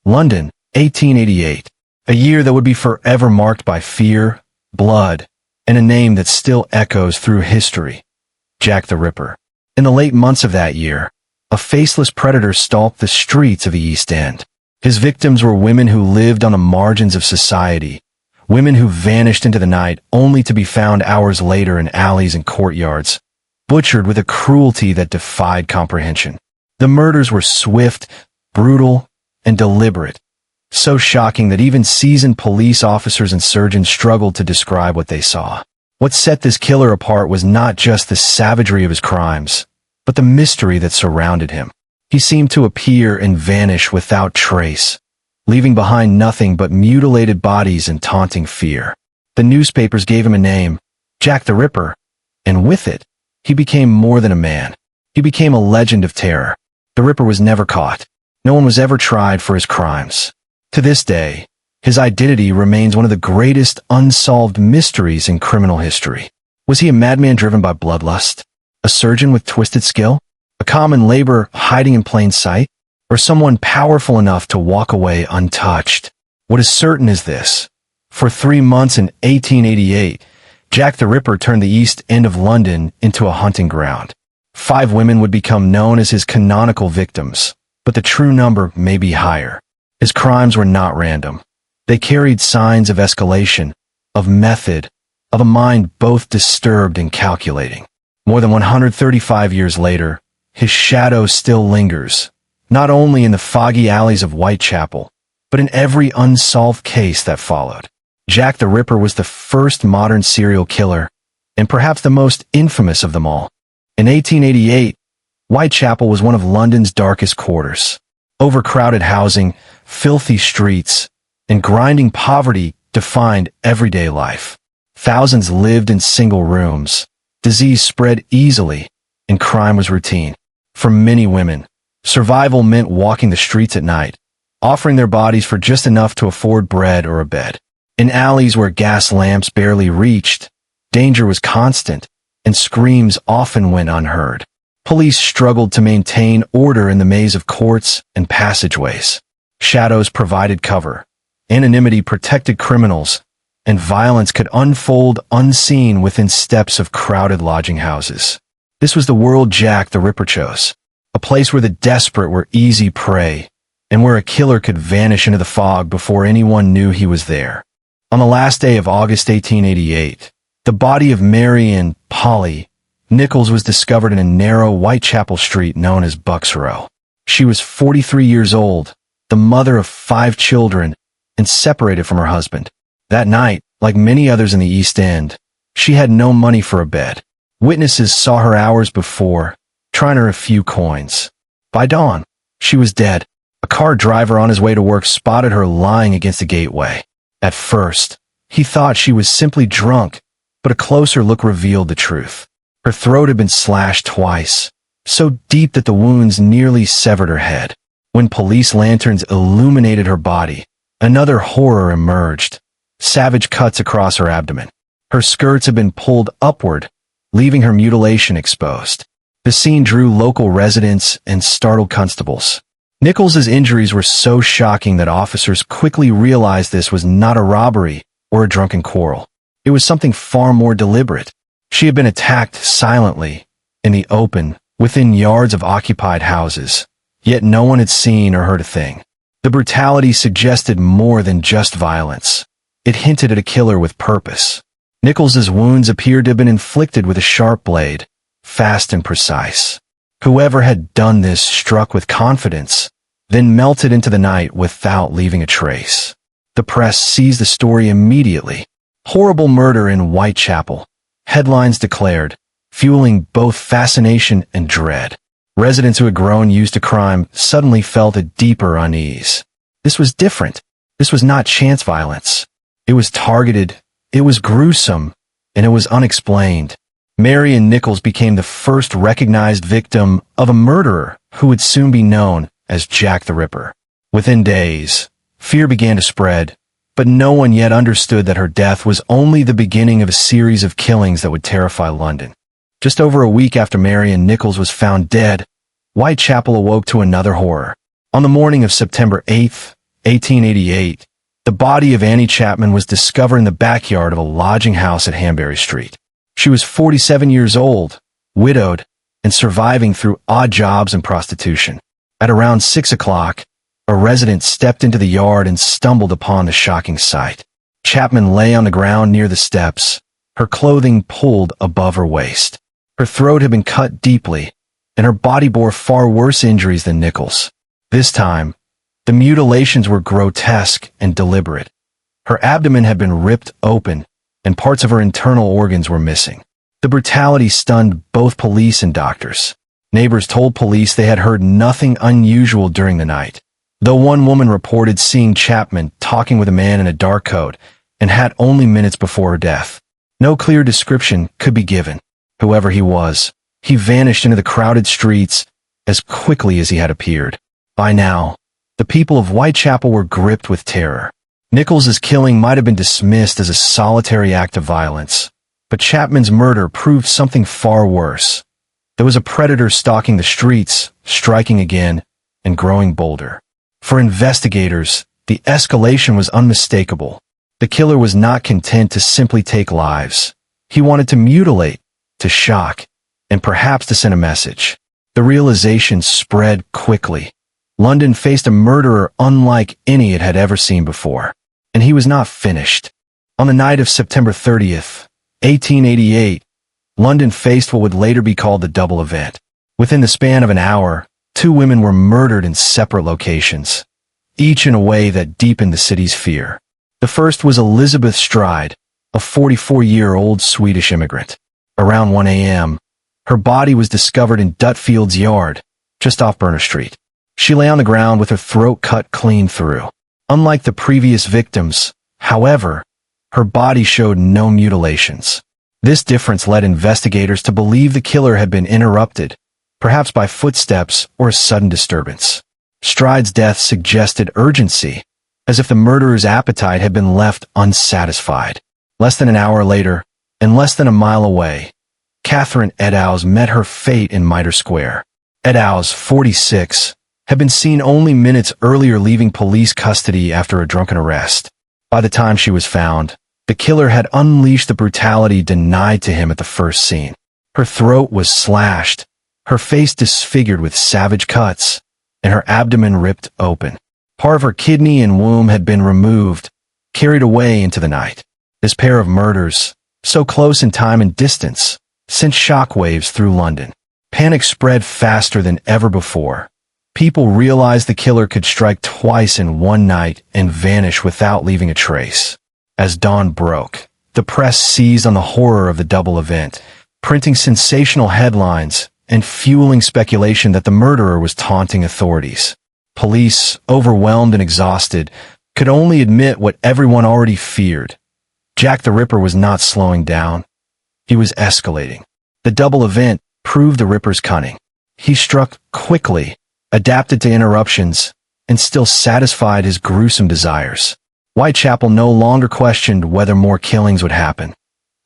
London, 1888. A year that would be forever marked by fear, blood, and a name that still echoes through history. Jack the Ripper. In the late months of that year, a faceless predator stalked the streets of the East End. His victims were women who lived on the margins of society, women who vanished into the night only to be found hours later in alleys and courtyards, butchered with a cruelty that defied comprehension. The murders were swift, brutal, and deliberate, so shocking that even seasoned police officers and surgeons struggled to describe what they saw. What set this killer apart was not just the savagery of his crimes, but the mystery that surrounded him. He seemed to appear and vanish without trace, leaving behind nothing but mutilated bodies and taunting fear. The newspapers gave him a name, Jack the Ripper, and with it, he became more than a man. He became a legend of terror. The Ripper was never caught. No one was ever tried for his crimes. To this day, his identity remains one of the greatest unsolved mysteries in criminal history. Was he a madman driven by bloodlust? A surgeon with twisted skill? A common laborer hiding in plain sight? Or someone powerful enough to walk away untouched? What is certain is this. For 3 months in 1888, Jack the Ripper turned the East End of London into a hunting ground. 5 women would become known as his canonical victims, but the true number may be higher. His crimes were not random. They carried signs of escalation, of method, of a mind both disturbed and calculating. More than 135 years later, his shadow still lingers, not only in the foggy alleys of Whitechapel, but in every unsolved case that followed. Jack the Ripper was the first modern serial killer, and perhaps the most infamous of them all. In 1888, Whitechapel was one of London's darkest quarters. Overcrowded housing, filthy streets, and grinding poverty defined everyday life. Thousands lived in single rooms. Disease spread easily, and crime was routine. For many women, survival meant walking the streets at night, offering their bodies for just enough to afford bread or a bed. In alleys where gas lamps barely reached, danger was constant, and screams often went unheard. Police struggled to maintain order in the maze of courts and passageways. Shadows provided cover, anonymity protected criminals, and violence could unfold unseen within steps of crowded lodging houses. This was the world Jack the Ripper chose, a place where the desperate were easy prey, and where a killer could vanish into the fog before anyone knew he was there. On the last day of August 1888, the body of Marion Polly Nichols was discovered in a narrow Whitechapel street known as Bucks Row. She was 43 years old, the mother of 5 children, and separated from her husband. That night, like many others in the East End, she had no money for a bed. Witnesses saw her hours before, trying her a few coins. By dawn, she was dead. A car driver on his way to work spotted her lying against the gateway. At first, he thought she was simply drunk, but a closer look revealed the truth. Her throat had been slashed twice, so deep that the wounds nearly severed her head. When police lanterns illuminated her body, another horror emerged. Savage cuts across her abdomen. Her skirts had been pulled upward, leaving her mutilation exposed. The scene drew local residents and startled constables. Nichols's injuries were so shocking that officers quickly realized this was not a robbery or a drunken quarrel. It was something far more deliberate. She had been attacked silently, in the open, within yards of occupied houses, yet no one had seen or heard a thing. The brutality suggested more than just violence. It hinted at a killer with purpose. Nichols's wounds appeared to have been inflicted with a sharp blade, fast and precise. Whoever had done this struck with confidence, then melted into the night without leaving a trace. The press seized the story immediately. Horrible murder in Whitechapel, headlines declared, fueling both fascination and dread. Residents who had grown used to crime suddenly felt a deeper unease. This was different. This was not chance violence. It was targeted, it was gruesome, and it was unexplained. Marion Nichols became the first recognized victim of a murderer who would soon be known as Jack the Ripper. Within days, fear began to spread, but no one yet understood that her death was only the beginning of a series of killings that would terrify London. Just over a week after Marion Nichols was found dead, Whitechapel awoke to another horror. On the morning of September 8th, 1888, the body of Annie Chapman was discovered in the backyard of a lodging house at Hanbury Street. She was 47 years old, widowed, and surviving through odd jobs and prostitution. At around 6 o'clock, a resident stepped into the yard and stumbled upon the shocking sight. Chapman lay on the ground near the steps, her clothing pulled above her waist. Her throat had been cut deeply, and her body bore far worse injuries than Nichols. This time, the mutilations were grotesque and deliberate. Her abdomen had been ripped open, and parts of her internal organs were missing. The brutality stunned both police and doctors. Neighbors told police they had heard nothing unusual during the night, though one woman reported seeing Chapman talking with a man in a dark coat and had only minutes before her death. No clear description could be given. Whoever he was, he vanished into the crowded streets as quickly as he had appeared. By now, the people of Whitechapel were gripped with terror. Nichols's killing might have been dismissed as a solitary act of violence, but Chapman's murder proved something far worse. There was a predator stalking the streets, striking again, and growing bolder. For investigators, the escalation was unmistakable. The killer was not content to simply take lives. He wanted to mutilate, to shock, and perhaps to send a message. The realization spread quickly. London faced a murderer unlike any it had ever seen before. And he was not finished. On the night of September 30th, 1888, London faced what would later be called the double event. Within the span of an hour, 2 women were murdered in separate locations, each in a way that deepened the city's fear. The first was Elizabeth Stride, a 44-year-old Swedish immigrant. Around 1 a.m., her body was discovered in Dutfield's yard, just off Burner Street. She lay on the ground with her throat cut clean through. Unlike the previous victims, however, her body showed no mutilations. This difference led investigators to believe the killer had been interrupted, perhaps by footsteps or a sudden disturbance. Stride's death suggested urgency, as if the murderer's appetite had been left unsatisfied. Less than an hour later, and less than a mile away, Catherine Eddowes met her fate in Mitre Square. Eddowes, 46, had been seen only minutes earlier leaving police custody after a drunken arrest. By the time she was found, the killer had unleashed the brutality denied to him at the first scene. Her throat was slashed, her face disfigured with savage cuts, and her abdomen ripped open. Part of her kidney and womb had been removed, carried away into the night. This pair of murders, so close in time and distance, sent shockwaves through London. Panic spread faster than ever before. People realized the killer could strike twice in one night and vanish without leaving a trace. As dawn broke, the press seized on the horror of the double event, printing sensational headlines and fueling speculation that the murderer was taunting authorities. Police, overwhelmed and exhausted, could only admit what everyone already feared. Jack the Ripper was not slowing down. He was escalating. The double event proved the Ripper's cunning. He struck quickly, adapted to interruptions, and still satisfied his gruesome desires. Whitechapel no longer questioned whether more killings would happen.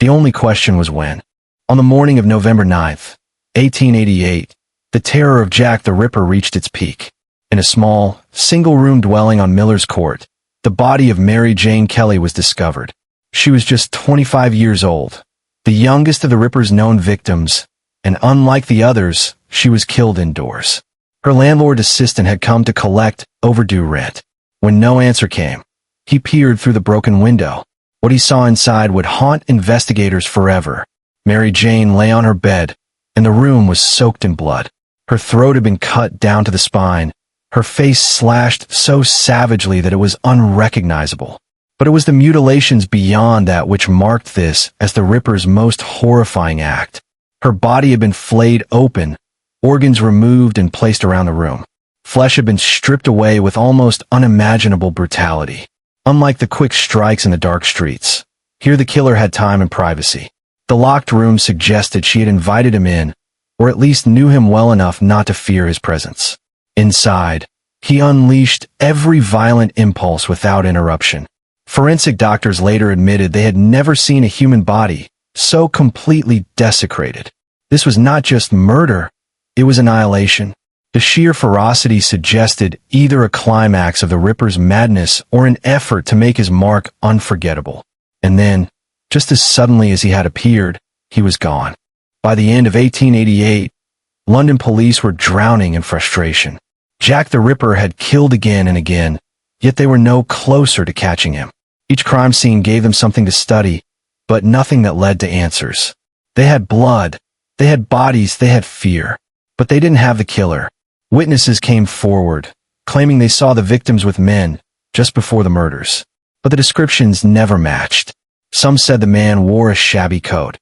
The only question was when. On the morning of November 9th, 1888, the terror of Jack the Ripper reached its peak. In a small, single-room dwelling on Miller's Court, the body of Mary Jane Kelly was discovered. She was just 25 years old, the youngest of the Ripper's known victims, and unlike the others, she was killed indoors. Her landlord assistant had come to collect overdue rent. When no answer came, he peered through the broken window. What he saw inside would haunt investigators forever. Mary Jane lay on her bed, and the room was soaked in blood. Her throat had been cut down to the spine, her face slashed so savagely that it was unrecognizable. But it was the mutilations beyond that which marked this as the Ripper's most horrifying act. Her body had been flayed open, organs removed and placed around the room. Flesh had been stripped away with almost unimaginable brutality. Unlike the quick strikes in the dark streets, here the killer had time and privacy. The locked room suggested she had invited him in, or at least knew him well enough not to fear his presence. Inside, he unleashed every violent impulse without interruption. Forensic doctors later admitted they had never seen a human body so completely desecrated. This was not just murder, it was annihilation. The sheer ferocity suggested either a climax of the Ripper's madness or an effort to make his mark unforgettable. And then, just as suddenly as he had appeared, he was gone. By the end of 1888, London police were drowning in frustration. Jack the Ripper had killed again and again, yet they were no closer to catching him. Each crime scene gave them something to study, but nothing that led to answers. They had blood, they had bodies, they had fear, but they didn't have the killer. Witnesses came forward, claiming they saw the victims with men just before the murders, but the descriptions never matched. Some said the man wore a shabby coat.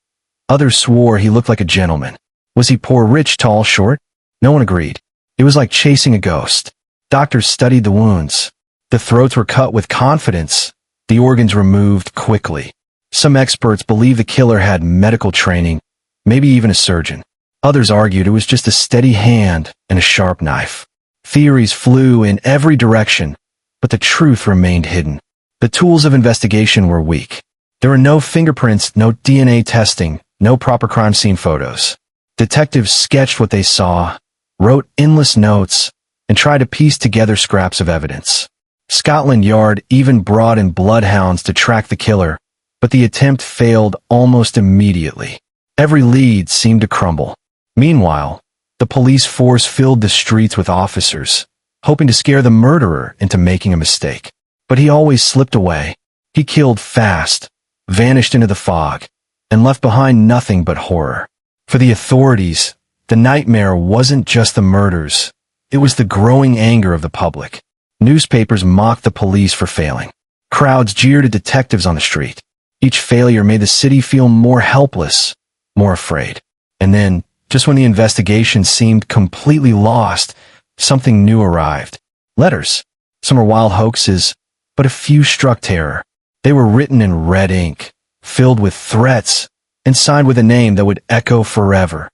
Others swore he looked like a gentleman. Was he poor, rich, tall, short? No one agreed. It was like chasing a ghost. Doctors studied the wounds. The throats were cut with confidence, the organs removed quickly. Some experts believed the killer had medical training, maybe even a surgeon. Others argued it was just a steady hand and a sharp knife. Theories flew in every direction, but the truth remained hidden. The tools of investigation were weak. There were no fingerprints, no DNA testing, no proper crime scene photos. Detectives sketched what they saw, wrote endless notes, and tried to piece together scraps of evidence. Scotland Yard even brought in bloodhounds to track the killer, but the attempt failed almost immediately. Every lead seemed to crumble. Meanwhile, the police force filled the streets with officers, hoping to scare the murderer into making a mistake. But he always slipped away. He killed fast, vanished into the fog, and left behind nothing but horror. For the authorities, the nightmare wasn't just the murders, it was the growing anger of the public. Newspapers mocked the police for failing. Crowds jeered at detectives on the street. Each failure made the city feel more helpless, more afraid. And then, just when the investigation seemed completely lost, something new arrived. Letters. Some were wild hoaxes, but a few struck terror. They were written in red ink, filled with threats, and signed with a name that would echo forever.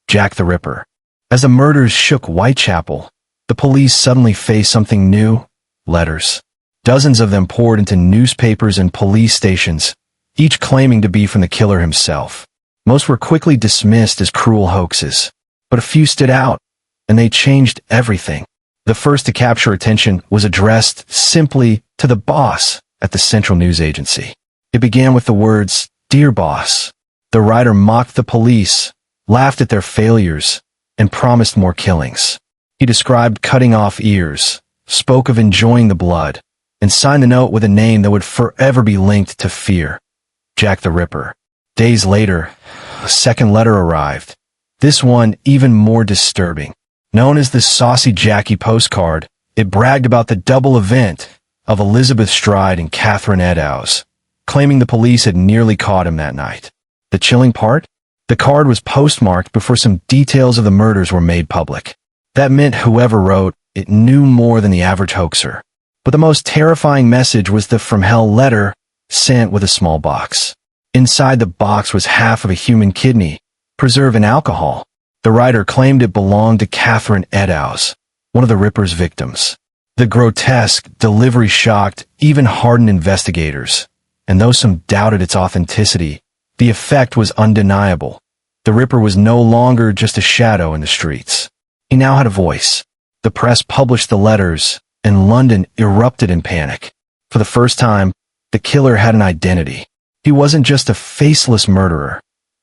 Jack the Ripper. As the murders shook Whitechapel, the police suddenly faced something new. Letters. Dozens of them poured into newspapers and police stations, each claiming to be from the killer himself. Most were quickly dismissed as cruel hoaxes, but a few stood out, and they changed everything. The first to capture attention was addressed simply to the boss at the Central News Agency. It began with the words, "Dear Boss." The writer mocked the police, laughed at their failures, and promised more killings. He described cutting off ears, spoke of enjoying the blood, and signed the note with a name that would forever be linked to fear. Jack the Ripper. Days later, a second letter arrived. This one even more disturbing. Known as the Saucy Jackie postcard, it bragged about the double event of Elizabeth Stride and Catherine Eddowes, claiming the police had nearly caught him that night. The chilling part? The card was postmarked before some details of the murders were made public. That meant whoever wrote it knew more than the average hoaxer. But the most terrifying message was the From Hell letter, sent with a small box. Inside the box was half of a human kidney, preserved in alcohol. The writer claimed it belonged to Catherine Eddowes, one of the Ripper's victims. The grotesque delivery shocked even hardened investigators, and though some doubted its authenticity, the effect was undeniable. The Ripper was no longer just a shadow in the streets. He now had a voice. The press published the letters, and London erupted in panic. For the first time, the killer had an identity. He wasn't just a faceless murderer.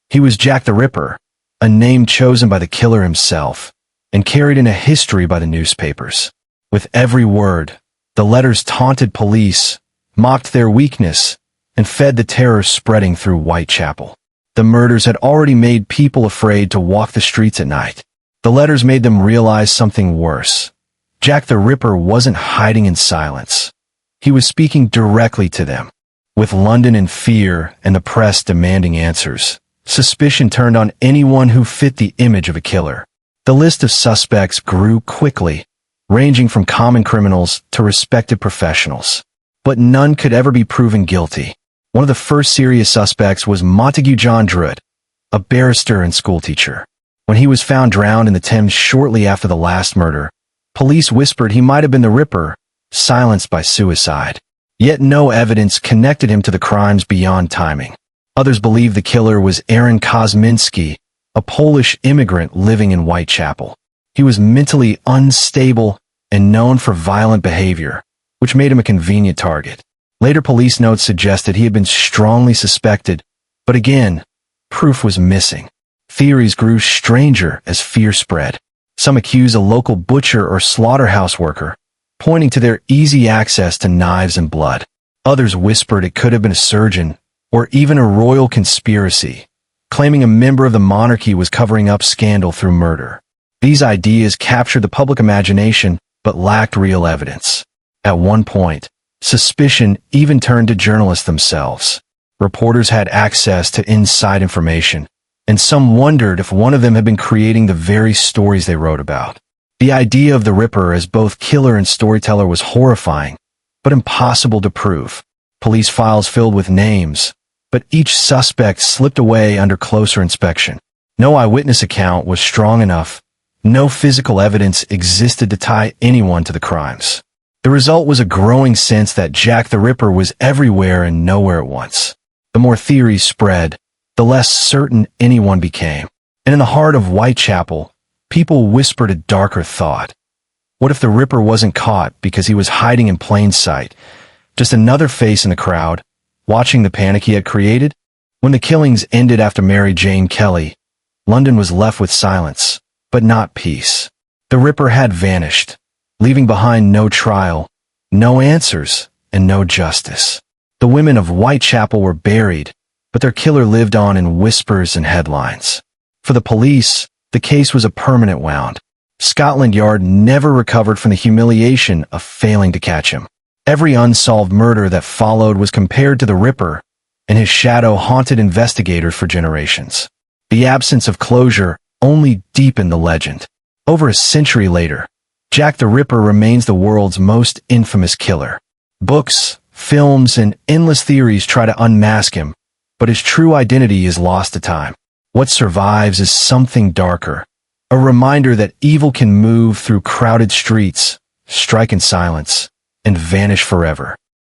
He was Jack the Ripper, a name chosen by the killer himself, and carried in a history by the newspapers. With every word, the letters taunted police, mocked their weakness, and fed the terror spreading through Whitechapel. The murders had already made people afraid to walk the streets at night. The letters made them realize something worse. Jack the Ripper wasn't hiding in silence. He was speaking directly to them. With London in fear and the press demanding answers, suspicion turned on anyone who fit the image of a killer. The list of suspects grew quickly, ranging from common criminals to respected professionals. But none could ever be proven guilty. One of the first serious suspects was Montague John Druitt, a barrister and schoolteacher. When he was found drowned in the Thames shortly after the last murder, police whispered he might have been the Ripper, silenced by suicide. Yet no evidence connected him to the crimes beyond timing. Others believed the killer was Aaron Kosminski, a Polish immigrant living in Whitechapel. He was mentally unstable and known for violent behavior, which made him a convenient target. Later police notes suggested he had been strongly suspected, but again, proof was missing. Theories grew stranger as fear spread. Some accused a local butcher or slaughterhouse worker, pointing to their easy access to knives and blood. Others whispered it could have been a surgeon, or even a royal conspiracy, claiming a member of the monarchy was covering up scandal through murder. These ideas captured the public imagination, but lacked real evidence. At one point, suspicion even turned to journalists themselves. Reporters had access to inside information, and some wondered if one of them had been creating the very stories they wrote about. The idea of the Ripper as both killer and storyteller was horrifying, but impossible to prove. Police files filled with names, but each suspect slipped away under closer inspection. No eyewitness account was strong enough. No physical evidence existed to tie anyone to the crimes. The result was a growing sense that Jack the Ripper was everywhere and nowhere at once. The more theories spread, the less certain anyone became. And in the heart of Whitechapel, people whispered a darker thought. What if the Ripper wasn't caught because he was hiding in plain sight, just another face in the crowd, watching the panic he had created? When the killings ended after Mary Jane Kelly, London was left with silence, but not peace. The Ripper had vanished, leaving behind no trial, no answers, and no justice. The women of Whitechapel were buried, but their killer lived on in whispers and headlines. For the police, the case was a permanent wound. Scotland Yard never recovered from the humiliation of failing to catch him. Every unsolved murder that followed was compared to the Ripper, and his shadow haunted investigators for generations. The absence of closure only deepened the legend. Over a century later, Jack the Ripper remains the world's most infamous killer. Books, films, and endless theories try to unmask him, but his true identity is lost to time. What survives is something darker, a reminder that evil can move through crowded streets, strike in silence, and vanish forever.